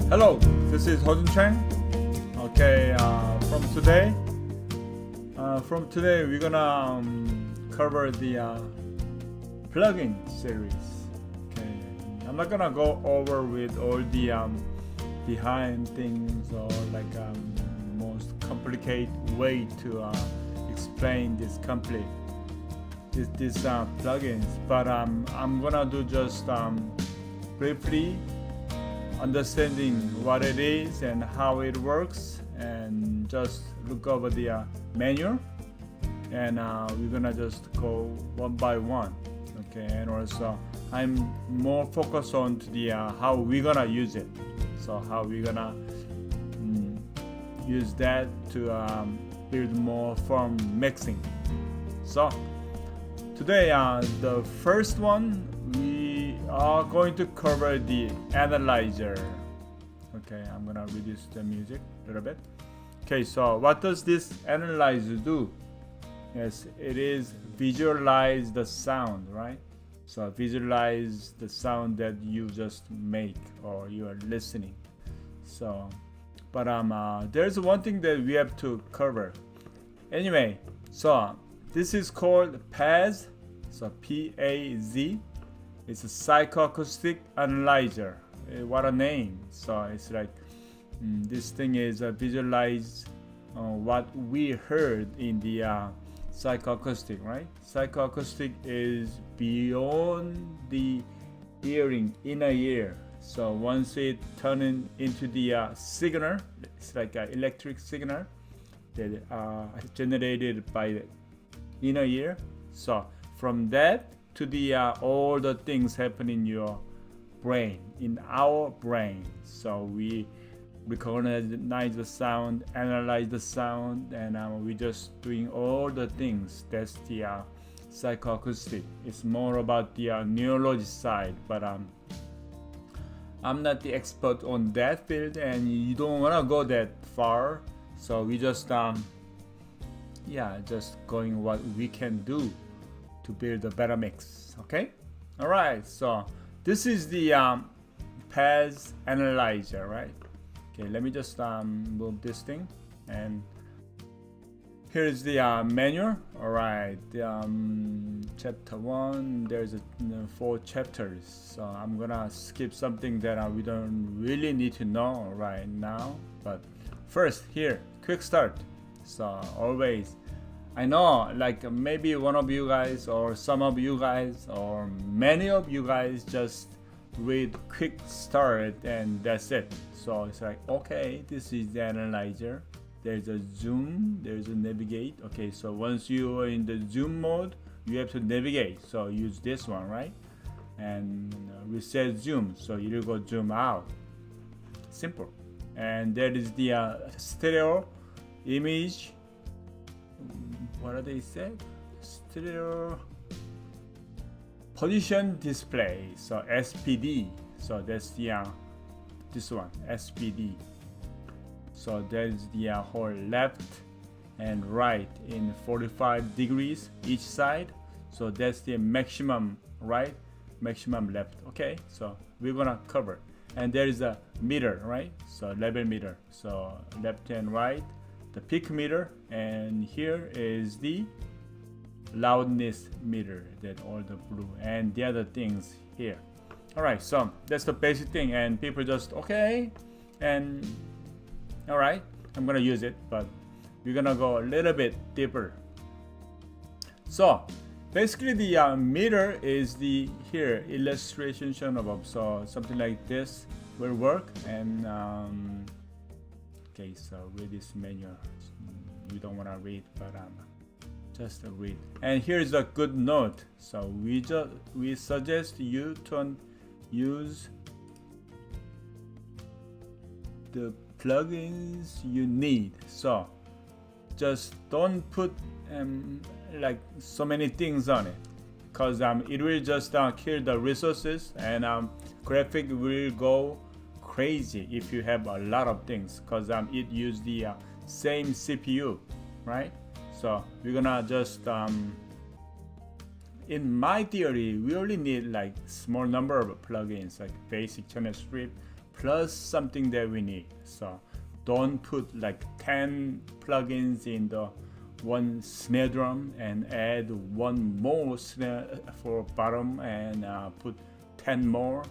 Hello, this is Hojun Chang. Okay, from today we're gonna cover the plugin series. Okay, I'm not gonna go over with all the behind things or like most complicated way to explain this plugins, but I'm gonna do just briefly understanding what it is and how it works, and just look over the manual, and we're gonna just go one by one. Okay, and also I'm more focused on to the how we're gonna use it, so how we're gonna use that to build more from mixing. So today the first one we are going to cover the analyzer. Okay, I'm gonna reduce the music a little bit. Okay, so what does this analyzer do? Yes, it is visualize the sound, right? So visualize the sound that you just make or you are listening. So, but there's one thing that we have to cover. Anyway, so this is called PAZ. So PAZ. It's a psychoacoustic analyzer. What a name! So it's like this thing is visualize what we heard in the psychoacoustic, right? Psychoacoustic is beyond the hearing, inner ear. So once it turns into the signal, it's like an electric signal that generated by the inner ear. So from that to the all the things happen in your brain, in our brain. So we recognize the sound, analyze the sound, and we just doing all the things. That's the psychoacoustic. It's more about the neurology side, but I'm not the expert on that field, and you don't want to go that far. So we just just going what we can do to build a better mix. Okay, all right, so this is the PAZ analyzer, right? Okay, let me just move this thing, and here's the manual. All right, chapter 1, there's 4 chapters, so I'm gonna skip something that we don't really need to know right now. But first, here, quick start. So always, I know, like maybe one of you guys or some of you guys or many of you guys just read quick start and that's it. So it's like, okay, this is the analyzer. There's a zoom, there's a navigate. Okay, so once you are in the zoom mode, you have to navigate. So use this one, right? And reset zoom. So you go zoom out. Simple. And there is the stereo image. What are they said? Stereo position display. So SPD. So that's the this one, SPD. So there's the whole left and right in 45 degrees each side. So that's the maximum right, maximum left. Okay, so we're gonna cover. And there is a meter, right? So level meter. So left and right, the peak meter, and here is the loudness meter, that all the blue and the other things here. All right, so that's the basic thing, and people just okay, and all right, I'm gonna use it, but we're gonna go a little bit deeper. So basically the meter is the here illustration above, so something like this will work. And okay, so read this manual. You don't want to read, but just read. And here's a good note. So we suggest you to use the plugins you need. So just don't put like so many things on it, because it will just kill the resources, and graphic will go crazy if you have a lot of things, because it use the same CPU, right? So we're gonna just in my theory we only need like small number of plugins, like basic channel strip, plus something that we need. So don't put like 10 plugins in the one snare drum and add one more snare for bottom and put 10 more.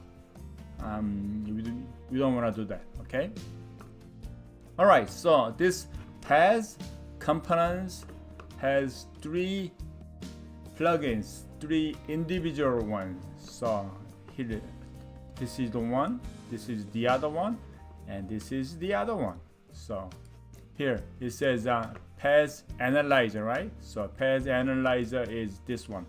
We don't want to do that, okay? Alright, so this PAZ components has 3 plugins, 3 individual ones. So here, this is the one, this is the other one, and this is the other one. So here it says PAZ Analyzer, right? So PAZ Analyzer is this one.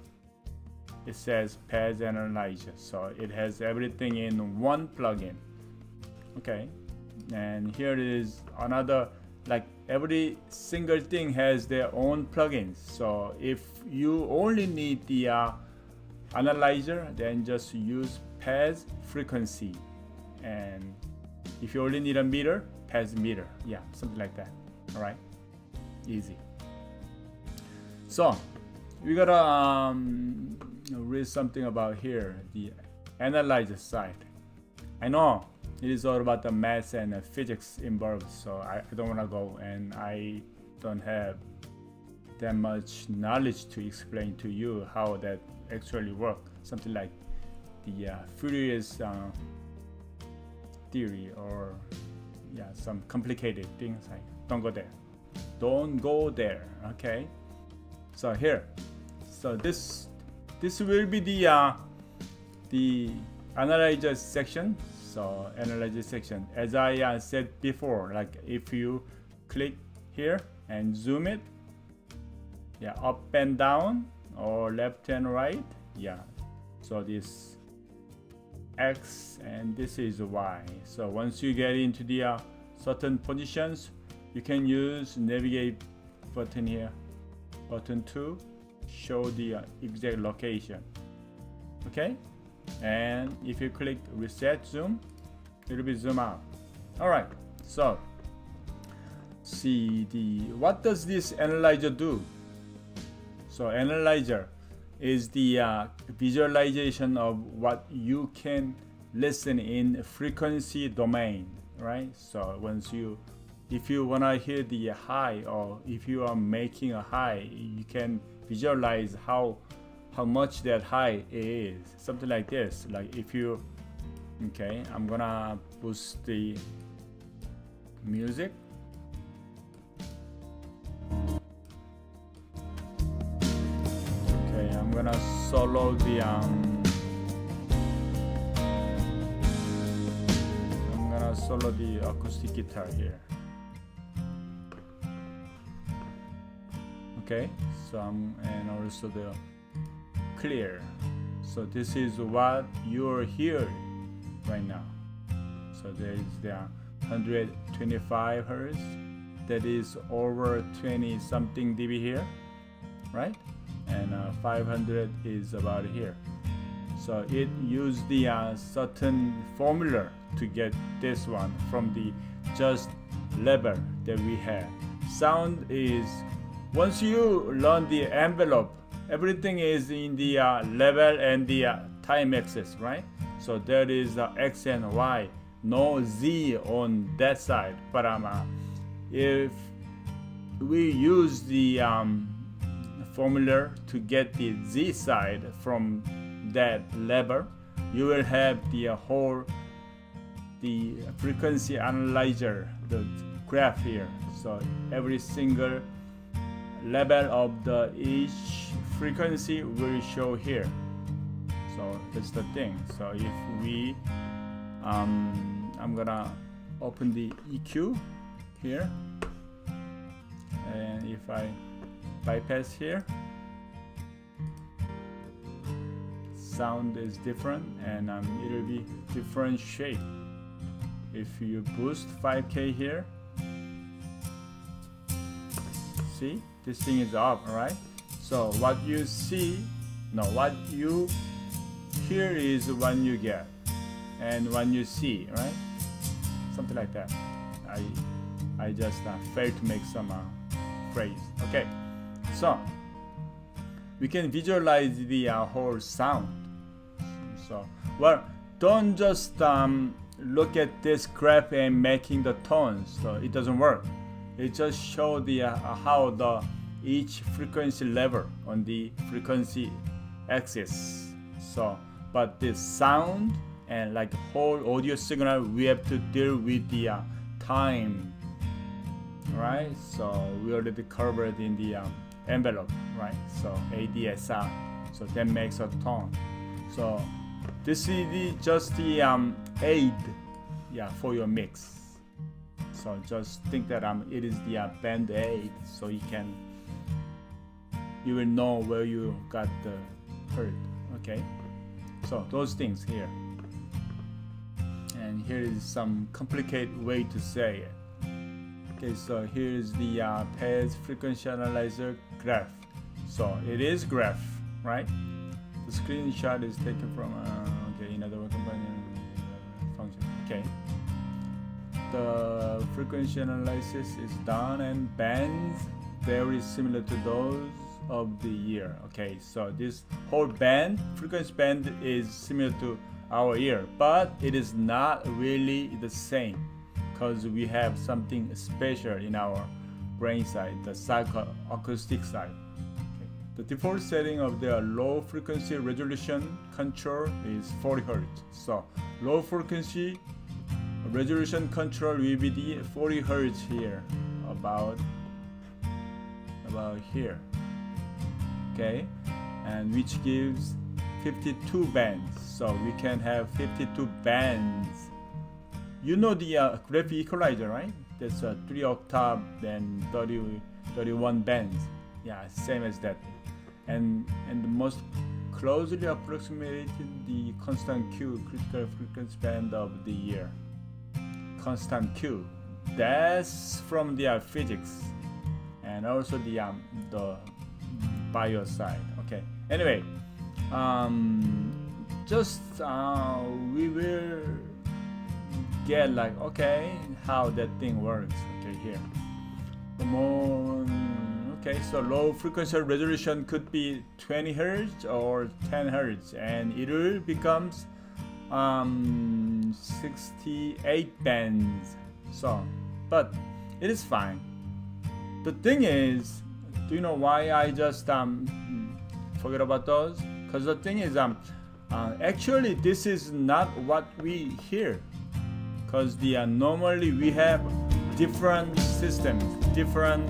It says PAZ Analyzer, so it has everything in one plugin. Okay, and here is another, like every single thing has their own plugins. So if you only need the analyzer, then just use PAZ frequency, and if you only need a meter, PAZ meter. Yeah, something like that. All right, easy. So we gotta read something about here, the analyzer side. I know it is all about the math and physics involved, so I don't want to go, and I don't have that much knowledge to explain to you how that actually works. Something like the Fourier's theory, or some complicated things. Like, don't go there. Don't go there. Okay. So here, so this will be the analyzer section. So analyzer section, as I said before, like if you click here and zoom it, up and down or left and right, so this X and this is Y. So once you get into the certain positions, you can use navigate button here, button 2, show the exact location. Okay, and if you click reset zoom, it will be zoom out. All right, so see what does this analyzer do? So analyzer is the visualization of what you can listen in frequency domain, right? So if you wanna hear the high, or if you are making a high, you can visualize how much that high is, something like this. Like if you, okay, I'm gonna boost the music. Okay, I'm gonna solo the acoustic guitar here. Okay, so and also the clear. So this is what you're hearing right now. So there is the 125 hertz, that is over 20 something dB here, right? And 500 is about here. So it used the certain formula to get this one from the just level that we have. Sound is, once you learn the envelope, everything is in the level and the time axis, right? So there is X and Y, no Z on that side. But if we use the formula to get the Z side from that level, you will have the frequency analyzer, the graph here. So every single level of each frequency will show here. So that's the thing. So if we I'm gonna open the EQ here, and if I bypass here, sound is different, and it will be different shape. If you boost 5K here, see, this thing is up, right? So what you see, no, what you hear is what you get, and what you see, right? Something like that. I just failed to make some phrase. Okay, so we can visualize the whole sound. So, well, don't just look at this graph and making the tones, so it doesn't work. It just show the how the each frequency level on the frequency axis. So, but the sound and like whole audio signal, we have to deal with the time, right? So we already covered in the envelope, right? So ADSR, so that makes a tone. So this is just the aid, for your mix. So just think that it is the band aid, so you will know where you got the hurt. Okay, so those things here, and here is some complicated way to say it. Okay, so here is the PAZ frequency analyzer graph. So it is graph, right? The screenshot is taken from another companion function. Okay, the frequency analysis is done and bands very similar to those of the year. Okay, so this whole band, frequency band, is similar to our ear, but it is not really the same because we have something special in our brain side, the psychoacoustic side. Okay. The default setting of the low frequency resolution control is 40 Hz. So low frequency resolution control will be the 40 Hz here, about here. Okay, and which gives 52 bands, so we can have 52 bands. You know the graph equalizer, right? That's 3 octave and 31 bands. Yeah, same as that. And the most closely approximated the constant Q, critical frequency band of the year. Constant Q, that's from the physics, and also the bio side. Okay, anyway, just we will get like, okay, how that thing works. Okay, here okay, so low frequency resolution could be 20 Hz or 10 Hz, and it will becomes 68 bands. So, but it is fine. The thing is, do you know why I just forget about those? Because the thing is, actually this is not what we hear. Because normally we have different systems, different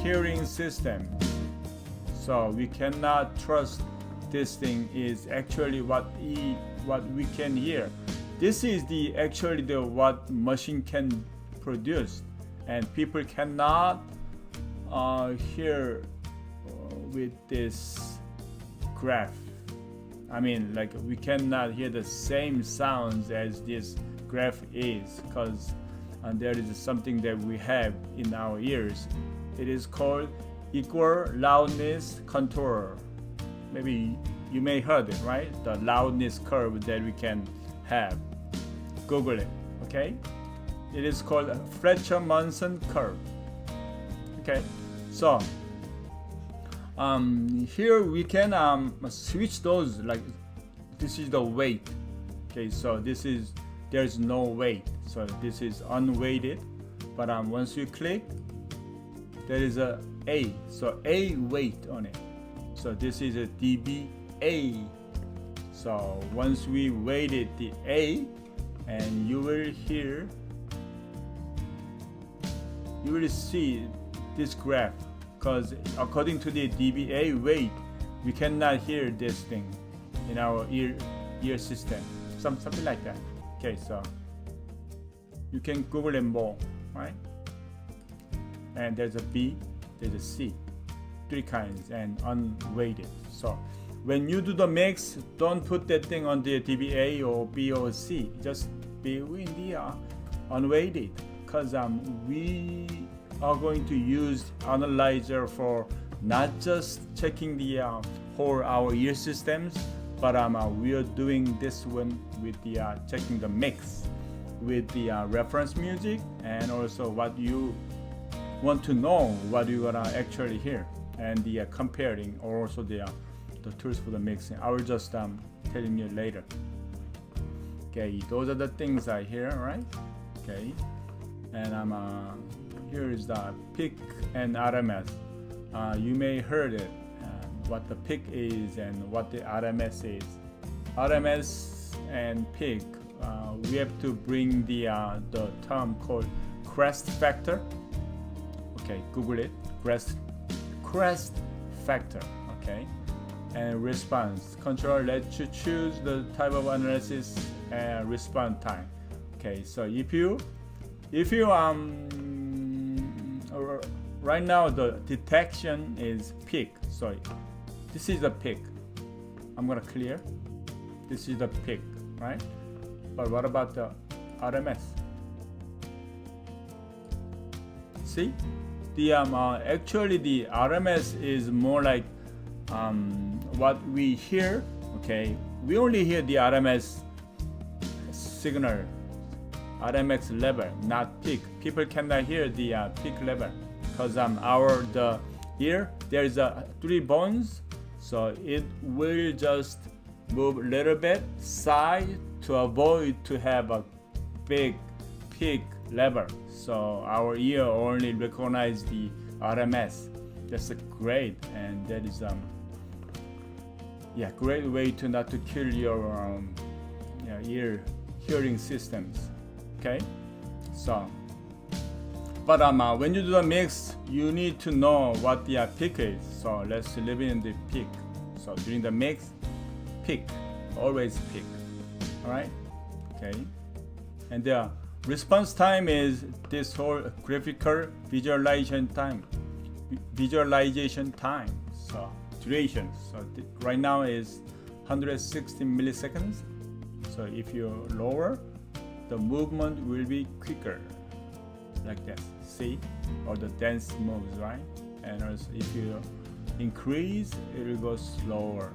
hearing systems. So we cannot trust this thing is actually what we can hear. This is actually what machine can produce, and people cannot hear with this graph. I mean, like, we cannot hear the same sounds as this graph is, because there is something that we have in our ears. It is called equal loudness control. Maybe you may heard it, right? The loudness curve that we can have. Google it, okay? It is called Fletcher-Munson curve. Okay, so here we can switch those, like this is the weight. Okay, so there's no weight, so this is unweighted. But once you click, there is a so A weight on it. So this is a dBA. So once we weighted the A, and you will see this graph, because according to the dBA weight, we cannot hear this thing in our ear system, something like that. Okay, so you can Google it more, right? And there's a B, there's a C, 3 kinds, and unweighted. So when you do the mix, don't put that thing on the dBA or B or C, just be in the unweighted, because we are going to use analyzer for not just checking the whole our ear systems, but we are doing this one with the checking the mix with the reference music, and also what you want to know, what you gonna actually hear, and the comparing, or also the tools for the mixing. I will just telling you later. Okay, those are the things I hear, right? Okay, and here is the peak and RMS. You may heard it, what the peak is and what the RMS is. RMS and peak, we have to bring the term called crest factor. Okay, Google it. Crest factor. Okay, and response control lets you choose the type of analysis and response time. Okay, so if you right now the detection is peak, so this is the peak. I'm gonna clear. This is the peak, right? But what about the RMS? See, the actually the RMS is more like what we hear. Okay, we only hear the RMS signal, RMS level, not peak. People cannot hear the peak level because the ear there is 3 bones, so it will just move a little bit side to avoid to have a big peak level. So our ear only recognize the RMS. That's great, and that is great way to not to kill your ear hearing systems. Okay, so but when you do the mix, you need to know what the peak is. So let's live in the peak. So during the mix, peak, always peak. All right, okay, and the response time is this whole graphical visualization time. So duration. So right now is 160 milliseconds. So if you lower, the movement will be quicker, like this. See, or the dance moves, right? And also if you increase, it will go slower,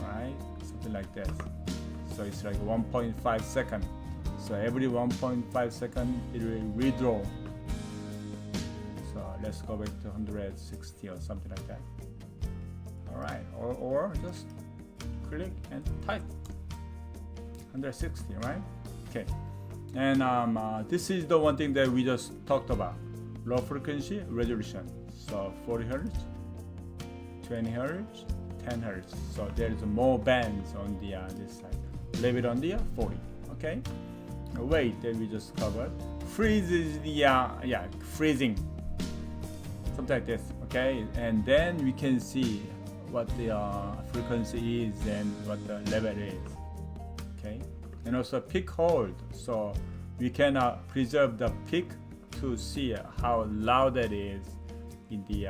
right? Something like this. So it's like 1.5 second. So every 1.5 second, it will redraw. So let's go back to 160 or something like that. All right, or just click and type 160, right? Okay, and this is the one thing that we just talked about: low frequency resolution. So 40 hertz, 20 hertz, 10 hertz. So there's more bands on the this side. Leave it on the 40. Okay. Wait, that we just covered. Freeze is the freezing, something like this. Okay, and then we can see what the frequency is and what the level is. Okay, and also peak hold. So we can preserve the peak to see how loud it is. In the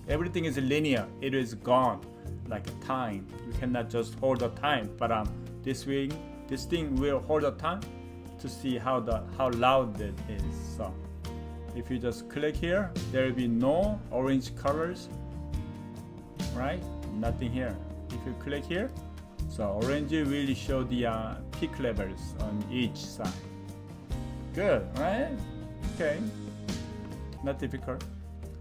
everything is linear. It is gone like a time. You cannot just hold the time, but this thing will hold the time to see how loud it is. So if you just click here, there will be no orange colors, right? Nothing here. If you click here, so orange will show the peak levels on each side. Good, right? Okay, not difficult.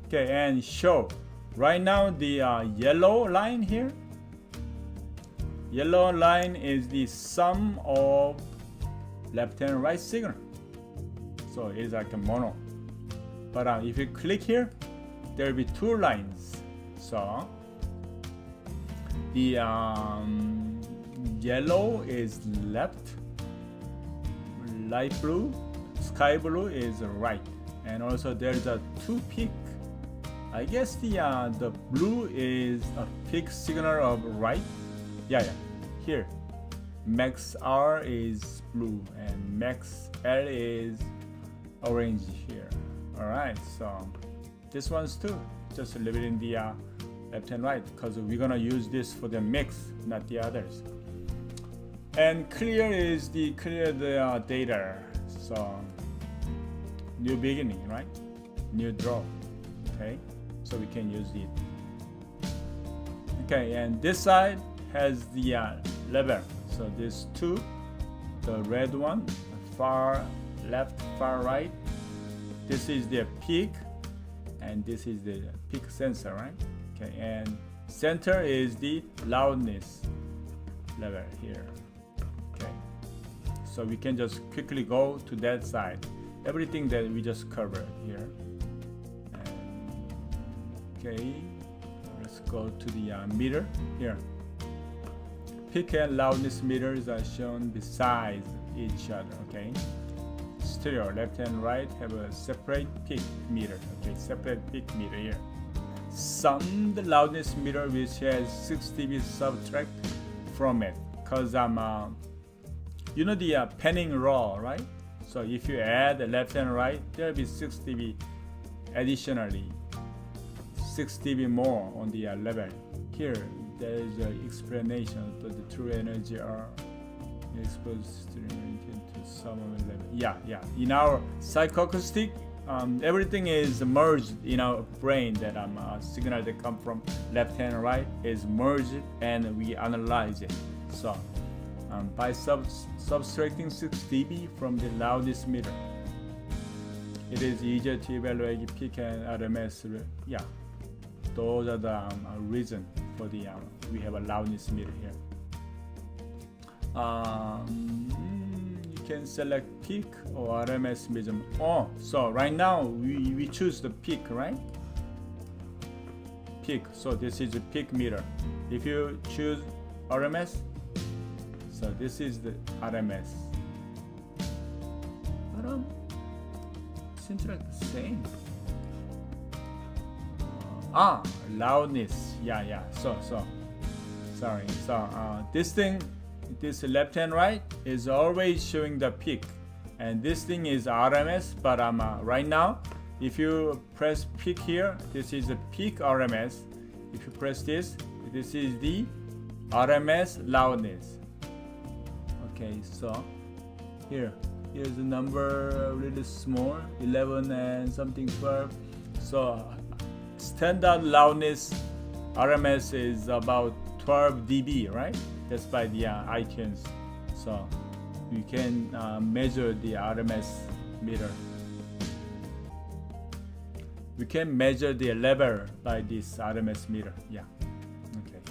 Okay, and show. Right now the yellow line here. Yellow line is the sum of left and right signal. So it is like a mono. But if you click here, there will be 2 lines. So the yellow is left, light blue, sky blue is right, and also there's a 2 peak. I guess the blue is a peak signal of right. Yeah. Here, max R is blue and max L is orange here. All right, so this one's too. Just leave it in the left and right because we're gonna use this for the mix, not the others. And clear is the data. So new beginning, right? New draw. Okay, so we can use it. Okay, and this side has the level. So this 2, the red one, far left, far right. This is the peak, and this is the peak sensor, right? Okay, and center is the loudness level here. So we can just quickly go to that side. Everything that we just covered here. And, okay, let's go to the meter here. Peak and loudness meters are shown beside each other. Okay, stereo left and right have a separate peak meter. Okay, separate peak meter here. Some the loudness meter which has 6 dB subtract from it, cause you know the panning raw, right? So if you add the left and right, there'll be 6 dB additionally, 6 dB more on the level. Here there is an explanation that the true energy are exposed to some level. Yeah. In our psychoacoustic, everything is merged in our brain. That signal that come from left and right is merged, and we analyze it. So by subtracting 6 dB from the loudness meter, it is easier to evaluate the peak and RMS. Yeah, those are the reason for the we have a loudness meter here. You can select peak or RMS measurement. So right now we choose the peak, right? Peak. So this is the peak meter. If you choose RMS, so this is the RMS. But seems like the same. Loudness. Yeah. So sorry. So this left and right is always showing the peak, and this thing is RMS. But right now, if you press peak here, this is the peak RMS. If you press this is the RMS loudness. Okay, so here's the number really small, 11 and something 12. So standard loudness RMS is about 12 dB, right? That's by the iTunes. So you can measure the RMS meter. We can measure the level by this RMS meter. Yeah. Okay.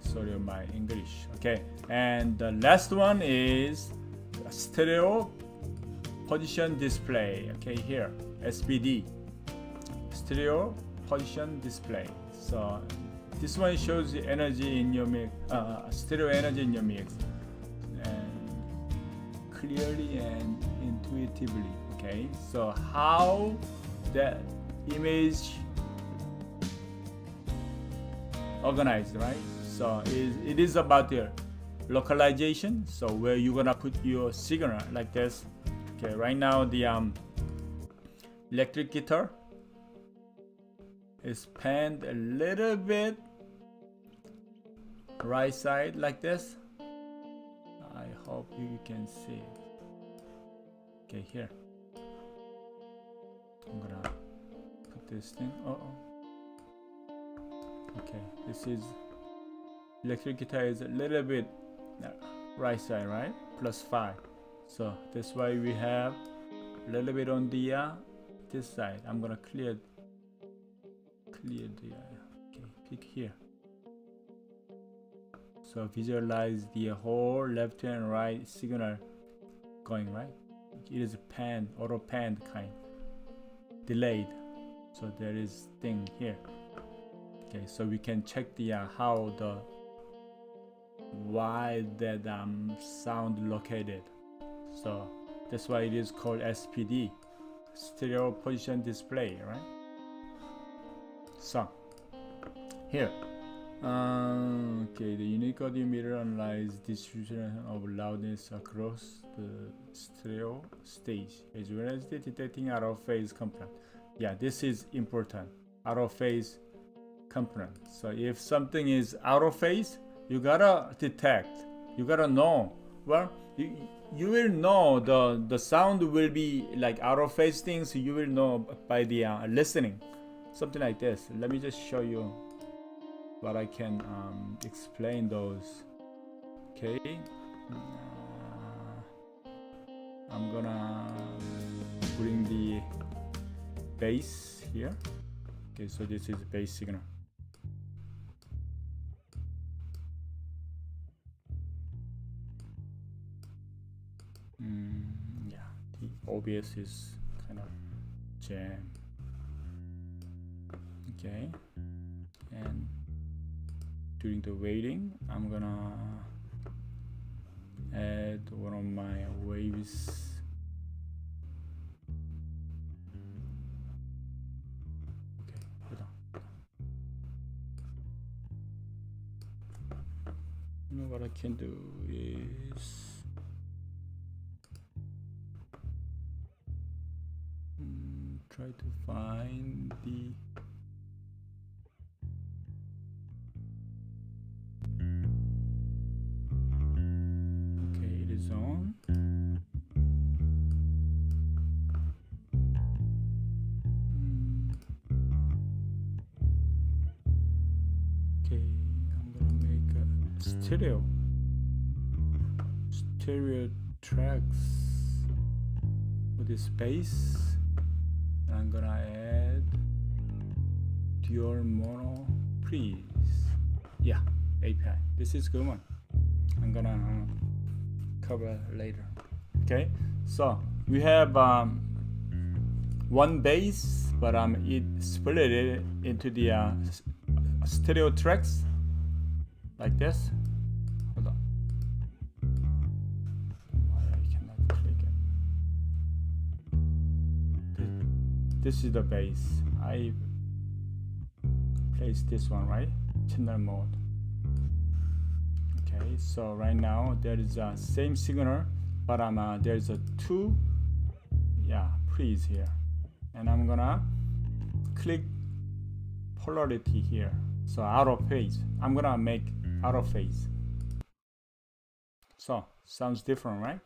Sorry on my English. Okay. And the last one is stereo position display. Okay, here SPD, stereo position display. So this one shows the energy in your mix, stereo energy in your mix, and clearly and intuitively. Okay, so how that image organized, right? So it is about the localization. So where you're gonna put your signal like this. Okay, right now the electric guitar is panned a little bit right side like this. I hope you can see it. Okay, here I'm gonna put this thing. Okay, this is electric guitar is a little bit right side, right? +5. So that's why we have a little bit on the this side. I'm gonna clear the okay, pick here. So visualize the whole left and right signal going, right? It is panned, auto panned kind, delayed. So there is thing here. Okay, so we can check the how the why that sound located. So that's why it is called SPD, stereo position display, right? So here, okay, the unique audio meter analyzes distribution of loudness across the stereo stage as well as the detecting out of phase component. Yeah, this is important, out of phase component. So if something is out of phase, you gotta detect, you gotta know. Well, you will know the sound will be like out of phase things. You will know by the listening, something like this. Let me just show you what I can explain those. Okay, I'm gonna bring the bass here. Okay, so this is bass signal. the OBS is kind of jam. Okay, and during the waiting, I'm gonna add one of my waves. Okay, hold on. You know what I can do is try to find the on. Okay, I'm gonna make a stereo tracks with this bass. And I'm gonna add dual mono please. Yeah, API. This is good one. I'm gonna cover later. Okay, so we have one bass, but it split it into the stereo tracks like this. Hold on. Why I cannot click it? This is the bass. I placed this one right. Channel mode. Okay, so right now there is a same signal, but there's a two pre's here, and I'm gonna click polarity here, so out of phase. I'm gonna make out of phase. So sounds different, right?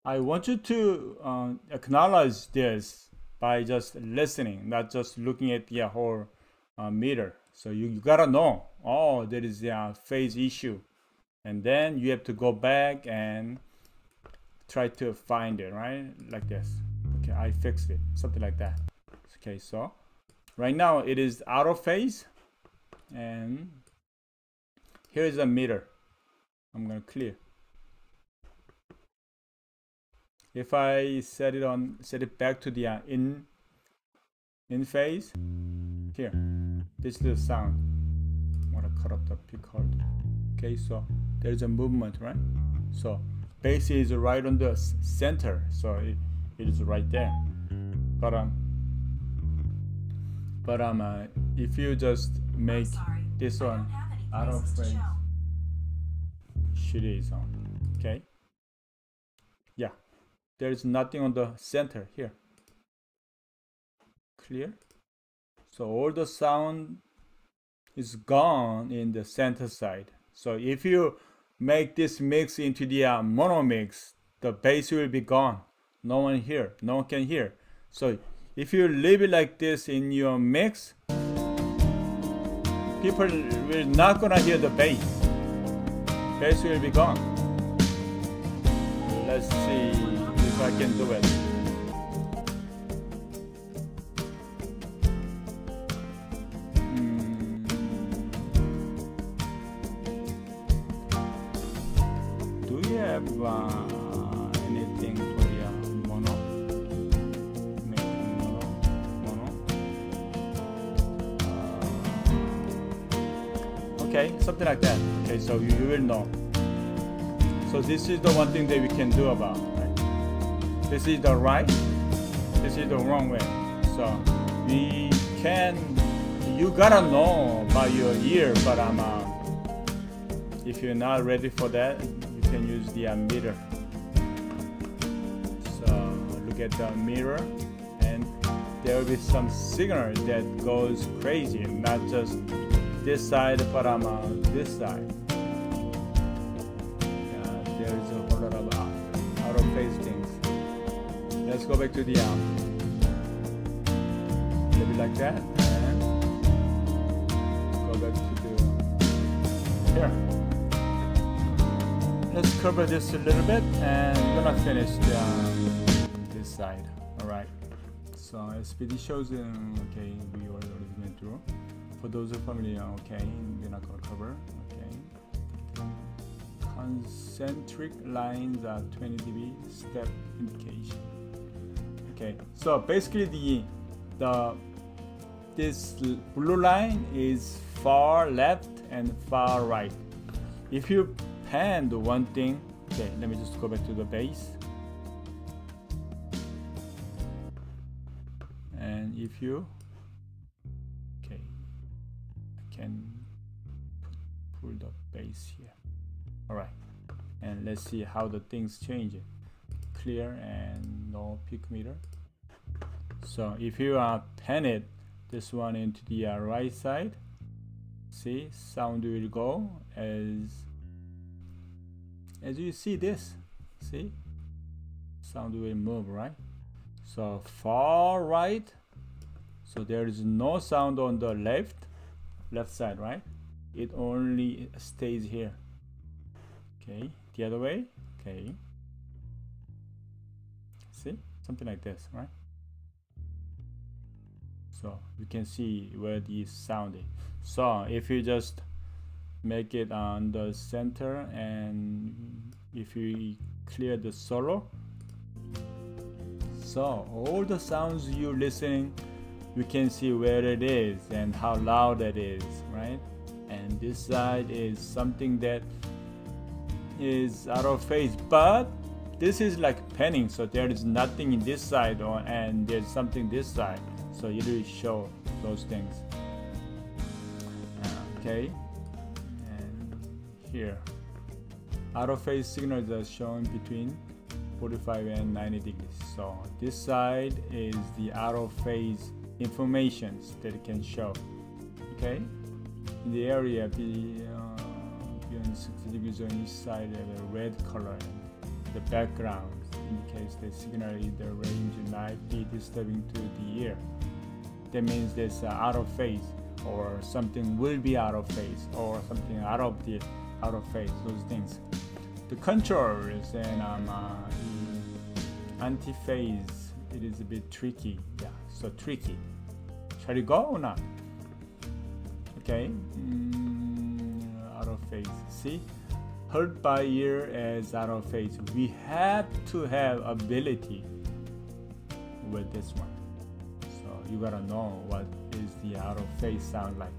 I want you to acknowledge this by just listening, not just looking at the whole meter. So you gotta know, oh, there is a phase issue. And then you have to go back and try to find it, right? Like this. Okay, I fixed it. Something like that. Okay, so right now it is out of phase. And here is a meter. I'm gonna clear. If I set it back to the in phase, here. This is the sound. I'm gonna cut up the pick card. Okay, so there's a movement, right? So bass is right on the center, so it is right there. But if you just make this one out of phase, shit is on. Okay. Yeah, there's nothing on the center here. Clear. So all the sound is gone in the center side. So if you make this mix into the mono mix, the bass will be gone. No one can hear. So if you leave it like this in your mix, people will not gonna hear the bass. Bass will be gone. Let's see if I can do it. Anything for the mono? Okay, something like that. Okay, so you will know. So this is the one thing that we can do about. Right? This is the right. This is the wrong way. So you gotta know by your ear, but if you're not ready for that, can use the meter. So look at the mirror, and there will be some signal that goes crazy, not just this side, but this side. There is a whole lot of out of phase things. Let's go back to the maybe like that, and go back to the here. Let's cover this a little bit, and we're gonna finish this side. All right. So SPD shows okay, we already went through. For those who are familiar, okay, we're not gonna cover. Okay. Concentric lines are 20 dB step indication. Okay, so basically this blue line is far left and far right. If you pan the one thing, okay, let me just go back to the base. And if you, okay, I can pull the base here. All right, and let's see how the things change. Clear and no peak meter. So if you pan it, this one into the right side, see, sound will go as you see this, see, sound will move, right? So far right, so there is no sound on the left side, right? It only stays here. Okay, the other way, okay, see, something like this, right? So you can see where the sound is. So if you just make it on the center, and if you clear the solo, so all the sounds you're listening, you can see where it is and how loud it is, right? And this side is something that is out of phase, but this is like panning, so there is nothing in this side, and there's something this side, so it will show those things. Okay, and here out of phase signals are shown between 45 and 90 degrees. So this side is the out of phase informations that it can show. Okay, in the area beyond 60 degrees on each side have a red color, and the background indicates the signal in the range might be disturbing to the ear. That means there's out of phase, or something will be out of phase, or something out of phase, those things. The controls and the anti-phase, it is a bit tricky. Yeah, so tricky. Shall we go or not? Okay, out of phase. See, heard by ear as out of phase. We have to have ability with this one. So you gotta know what is the out of phase sound like.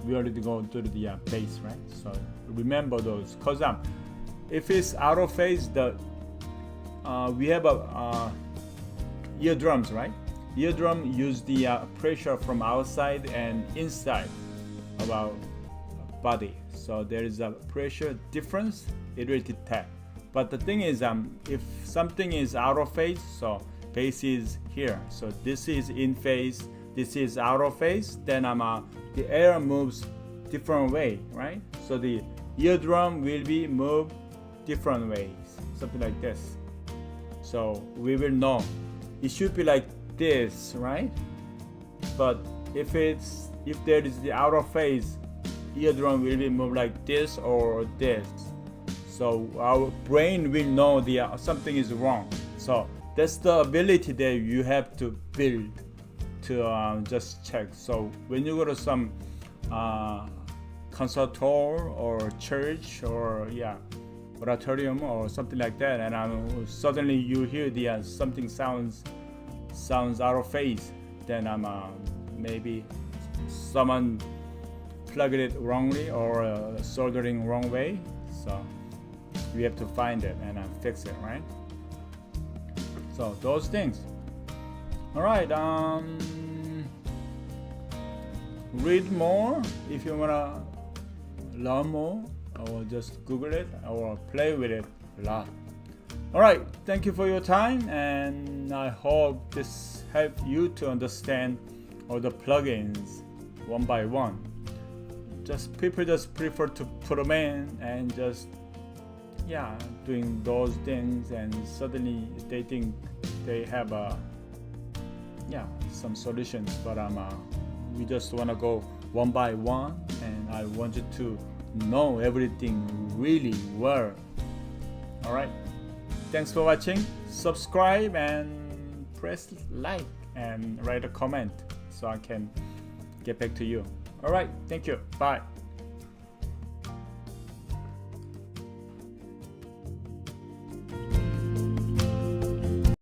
We already go to the bass, right? So remember those, cause if it's out of phase, we have a eardrums, right? Eardrum use the pressure from outside and inside of our body. So there is a pressure difference, it will detect. But the thing is, if something is out of phase, so bass is here, so this is in phase, this is out of phase, then the air moves different way, right? So the eardrum will be moved different ways, something like this. So we will know it should be like this, right? But if there is the out of phase, eardrum will be moved like this or this. So our brain will know something is wrong. So that's the ability that you have to build to just check. So when you go to some concert hall or church or auditorium or something like that, and suddenly you hear something sounds out of phase, then maybe someone plugged it wrongly or soldering wrong way. So we have to find it and fix it, right? So those things. All right, read more if you wanna learn more, or just Google it or play with it a lot. All right, thank you for your time, and I hope this helped you to understand all the plugins one by one. People just prefer to put them in and just doing those things, and suddenly they think they have some solutions, but we just want to go one by one, and I want you to know everything really well. All right, thanks for watching. Subscribe and press like and write a comment so I can get back to you. All right, thank you. Bye.